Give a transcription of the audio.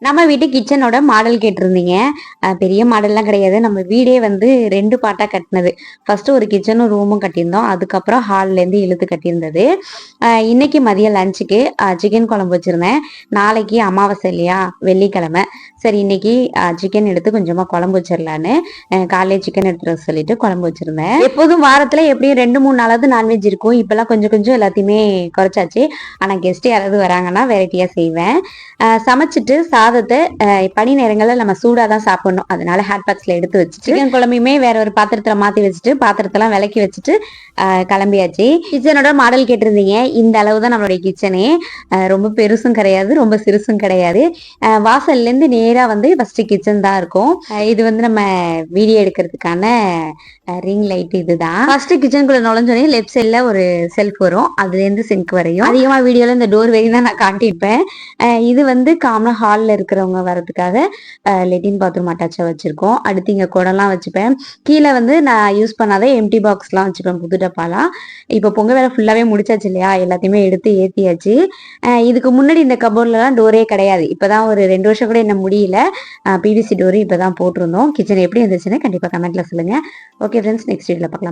நம்ம வீட்டு கிச்சனோட மாடல் கேட்டிருந்தீங்க. பெரிய மாடல்லாம் கிடையாது. நம்ம வீடே வந்து 2 பார்ட்டா கட்டினது. ஃபர்ஸ்ட் ஒரு கிச்சனும் ரூமும் கட்டியிருந்தோம். அதுக்கப்புறம் ஹால்லேருந்து இழுத்து கட்டியிருந்தது. இன்னைக்கு மதியம் லஞ்சுக்கு சிக்கன் குழம்பு வச்சிருந்தேன். நாளைக்கு அமாவாசை இல்லையா, வெள்ளிக்கிழமை. சரி இன்னைக்கு சிக்கன் எடுத்து கொஞ்சமா குழம்பு வச்சிடலான்னு காலையில சிக்கன் எடுத்துட்டு வர சொல்லிட்டு குழம்பு வச்சிருந்தேன். எப்போதும் வாரத்துல எப்படியும் 2-3 நாளாவது நான்வெஜ் இருக்கும். இப்பெல்லாம் கொஞ்சம் கொஞ்சம் எல்லாத்தையுமே குறைச்சாச்சு. ஆனா கெஸ்ட் யாராவது வராங்கன்னா வெரைட்டியா செய்வேன். சமைச்சிட்டு சாதத்தை பனி நேரங்களில் நம்ம சூடாக தான் சாப்பிடணும். அதனால ஹேட் பாக்ஸில் எடுத்து வச்சுட்டு சிக்கன் குழம்புமே வேற ஒரு பாத்திரத்தில் மாற்றி வச்சுட்டு பாத்திரத்தெல்லாம் விளக்கி வச்சுட்டு கிளம்பியாச்சு. கிச்சனோட மாடல் கேட்டிருந்தீங்க. இந்த அளவு தான் நம்மளுடைய கிச்சனே. ரொம்ப பெருசும் கிடையாது, ரொம்ப சிறுசும் கிடையாது. வாசல்லேருந்து நேராக வந்து ஃபர்ஸ்ட் கிச்சன் தான் இருக்கும். இது வந்து நம்ம வீடியோ எடுக்கிறதுக்கான ரிங் லைட் இதுதான். ஃபர்ஸ்ட் கிச்சனுக்குள்ள நுழைஞ்சோடனே லெஃப்ட் சைட்ல ஒரு செல்ஃப் வரும். அதுலேருந்து சிங்க் வரையும். அதிகமாக வீடியோவில் இந்த டோர் வரையும் தான் நான் காட்டியிருப்பேன். இது வந்து காமனா ஹாலில் இருக்கிறவங்க வரதுக்காக லெட்டின் பாத்ரூம் அட்டாச்சாக வச்சுருக்கோம். அடுத்து இங்கே குடம்லாம் வச்சுப்பேன். கீழே வந்து நான் யூஸ் பண்ணாத எம்டி பாக்ஸ்லாம் வச்சுப்பேன், புது டப்பாலாம். இப்போ பொங்கல் வேலை ஃபுல்லாகவே முடிச்சாச்சு இல்லையா, எல்லாத்தையுமே எடுத்து ஏற்றியாச்சு. இதுக்கு முன்னாடி இந்த கபோர்ட்லலாம் டோரே கிடையாது. இப்போ தான் ஒரு 2 வருஷம் கூட என்ன முடியல. பிவிசி டோரு இப்போ தான் போட்டிருந்தோம். கிச்சன் எப்படி இருந்துச்சுன்னு கண்டிப்பாக கமெண்ட்டில் சொல்லுங்கள். ஓகே ஃப்ரெண்ட்ஸ், நெக்ஸ்ட் வீடியோவில் பார்க்கலாம்.